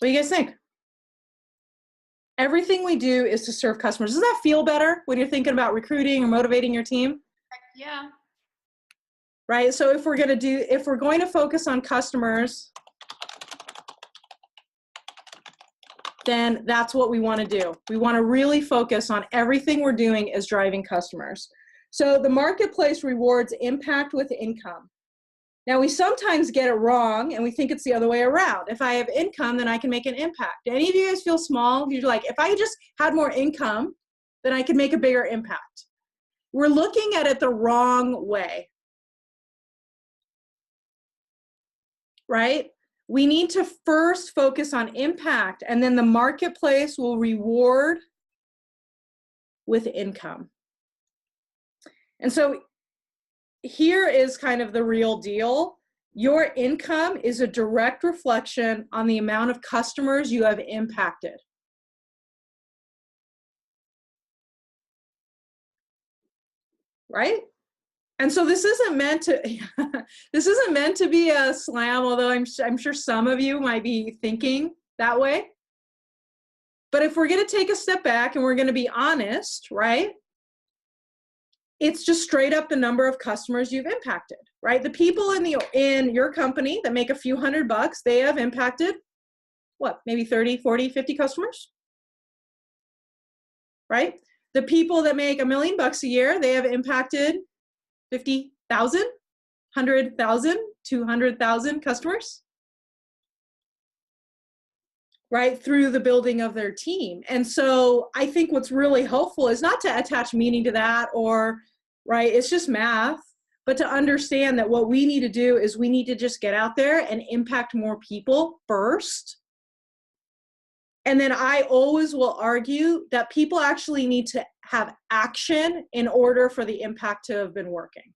What do you guys think? Everything we do is to serve customers. Does that feel better when you're thinking about recruiting or motivating your team? Yeah. Right? So if we're going to focus on customers, then that's what we want to do. We want to really focus on everything we're doing is driving customers. So the marketplace rewards impact with income. Now, we sometimes get it wrong and we think it's the other way around. If I have income, then I can make an impact. Do any of you guys feel small? You're like, if I just had more income, then I could make a bigger impact. We're looking at it the wrong way. Right? We need to first focus on impact, and then the marketplace will reward with income. And so here is kind of the real deal. Your income is a direct reflection on the amount of customers you have impacted. Right? And so this isn't meant to this isn't meant to be a slam, although I'm sure some of you might be thinking that way. But if we're going to take a step back and we're going to be honest, right? It's just straight up the number of customers you've impacted, right? The people in your company that make a few $100, they have impacted what? Maybe 30, 40, 50 customers? Right? The people that make $1 million a year, they have impacted 50,000, 100,000, 200,000 customers, right, through the building of their team. And so I think what's really helpful is not to attach meaning to that or, right, it's just math, but to understand that what we need to do is we need to just get out there and impact more people first. And then I always will argue that people actually need to have action in order for the impact to have been working.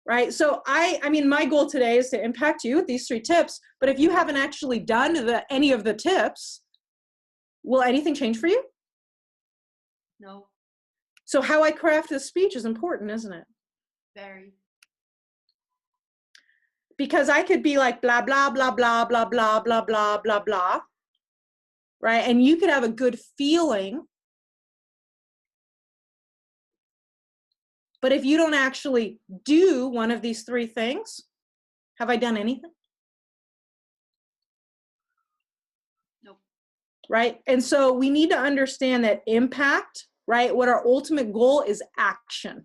Right? So I mean, my goal today is to impact you with these 3 tips, but if you haven't actually done any of the tips, will anything change for you? No. So how I craft this speech is important, isn't it? Very. Because I could be like, blah, blah, blah, blah, blah, blah, blah, blah, blah, blah. Right? And you could have a good feeling, but if you don't actually do one of these 3 things, have I done anything? Nope. Right? And so we need to understand that impact, right? What our ultimate goal is action.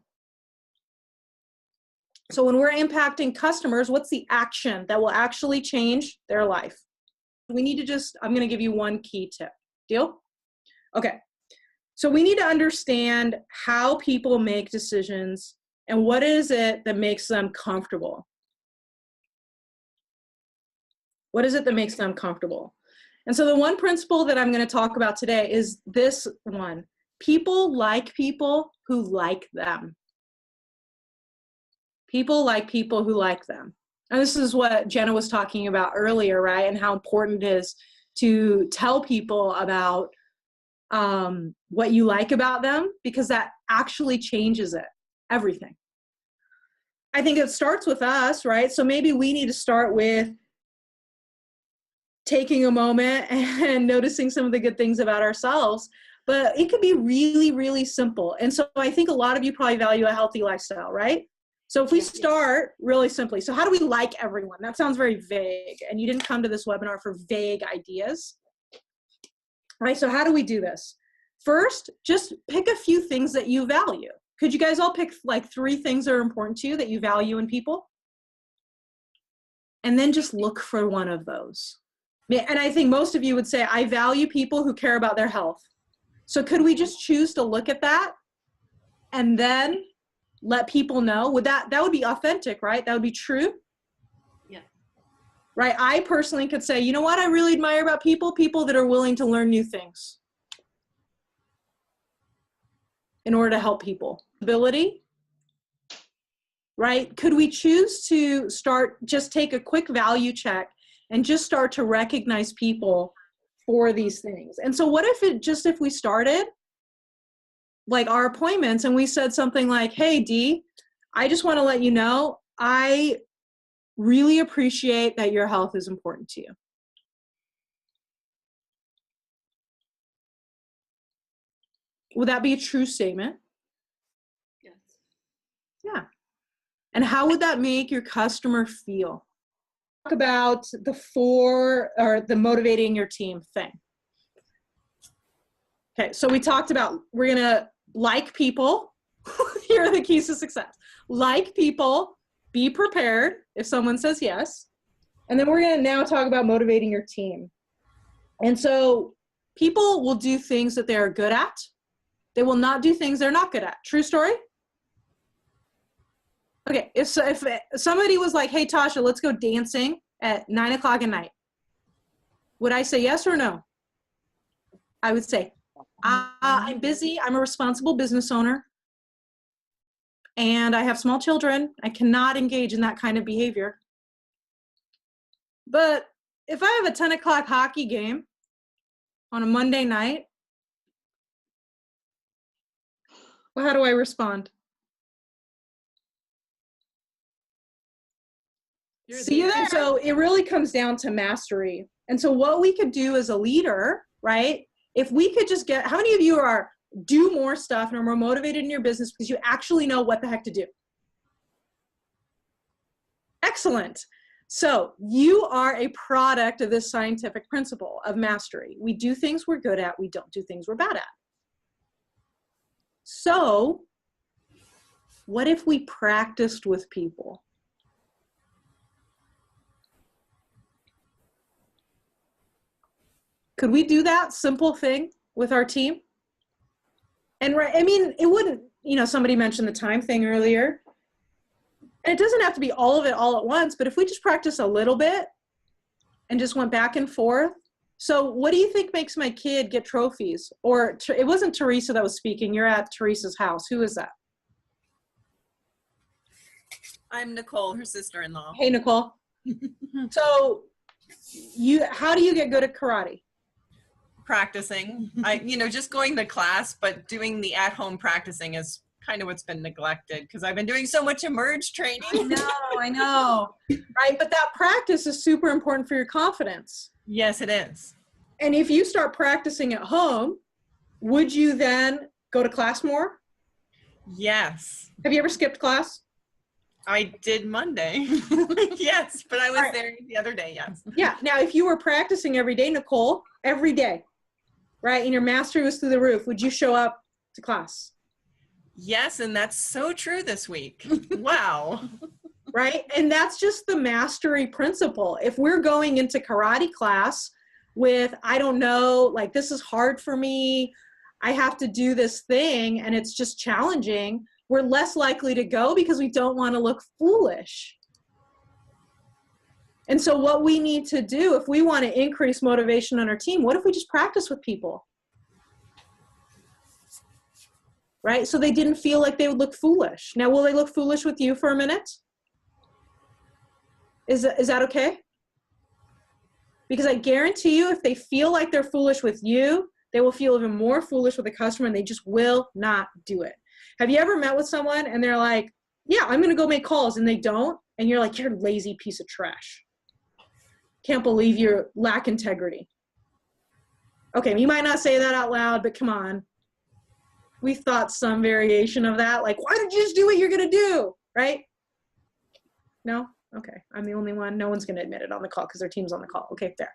So when we're impacting customers, what's the action that will actually change their life? We need to I'm going to give you one key tip. Deal? Okay. So we need to understand how people make decisions and what is it that makes them comfortable. What is it that makes them comfortable? And so the one principle that I'm going to talk about today is this one. People like people who like them. People like people who like them. And this is what Jenna was talking about earlier, right? And how important it is to tell people about what you like about them, because that actually changes it, everything. I think it starts with us, right? So maybe we need to start with taking a moment and noticing some of the good things about ourselves, but it could be really, really simple. And so I think a lot of you probably value a healthy lifestyle, right? So if we start really simply, so how do we like everyone? That sounds very vague, and you didn't come to this webinar for vague ideas, right? So how do we do this? First, just pick a few things that you value. Could you guys all pick like 3 things that are important to you that you value in people? And then just look for one of those. And I think most of you would say, I value people who care about their health. So could we just choose to look at that and then let people know? That would be authentic, right? That would be true. Yeah. Right? I personally could say, you know what I really admire about people? People that are willing to learn new things in order to help people. Ability, right? Could we choose to just take a quick value check and just start to recognize people for these things? And so what if we started like our appointments and we said something like, hey, Dee, I just want to let you know, I really appreciate that your health is important to you. Would that be a true statement? Yes. Yeah. And how would that make your customer feel? Talk about the motivating your team thing. Okay, so we talked about we're gonna like people. Here are the keys to success. Like people, be prepared if someone says yes. And then we're gonna now talk about motivating your team. And so people will do things that they are good at. They will not do things they're not good at. True story? Okay, if somebody was like, hey, Tasha, let's go dancing at 9 o'clock at night, would I say yes or no? I would say, I'm busy. I'm a responsible business owner. And I have small children. I cannot engage in that kind of behavior. But if I have a 10 o'clock hockey game on a Monday night, well, how do I respond? See you there. So it really comes down to mastery. And so what we could do as a leader, right? If we could just get, how many of you do more stuff and are more motivated in your business because you actually know what the heck to do? Excellent. So you are a product of this scientific principle of mastery. We do things we're good at. We don't do things we're bad at. So what if we practiced with people? Could we do that simple thing with our team? And I mean, it wouldn't, somebody mentioned the time thing earlier. And it doesn't have to be all of it all at once, but if we just practice a little bit and just went back and forth. So what do you think makes my kid get trophies? Or it wasn't Teresa that was speaking. You're at Teresa's house. Who is that? I'm Nicole, her sister-in-law. Hey, Nicole. So how do you get good at karate? Practicing. Just going to class, but doing the at-home practicing is kind of what's been neglected because I've been doing so much Emerge training. I know. Right, but that practice is super important for your confidence. Yes, it is. And if you start practicing at home, would you then go to class more? Yes. Have you ever skipped class? I did Monday. Yes, but I was there the other day, yes. Yeah, now if you were practicing every day, Nicole, every day, right, and your mastery was through the roof, would you show up to class? Yes, and that's so true this week. Wow. Right, and that's just the mastery principle. If we're going into karate class with, I don't know, like this is hard for me, I have to do this thing, and it's just challenging, we're less likely to go because we don't want to look foolish. And so what we need to do, if we want to increase motivation on our team, what if we just practice with people? Right? So they didn't feel like they would look foolish. Now, will they look foolish with you for a minute? Is that okay? Because I guarantee you, if they feel like they're foolish with you, they will feel even more foolish with the customer, and they just will not do it. Have you ever met with someone and they're like, yeah, I'm going to go make calls, and they don't? And you're like, you're a lazy piece of trash. Can't believe you lack integrity. Okay, you might not say that out loud, but come on. We've thought some variation of that, like, why don't you just do what you're going to do, right? No? Okay, I'm the only one. No one's going to admit it on the call because their team's on the call. Okay, fair.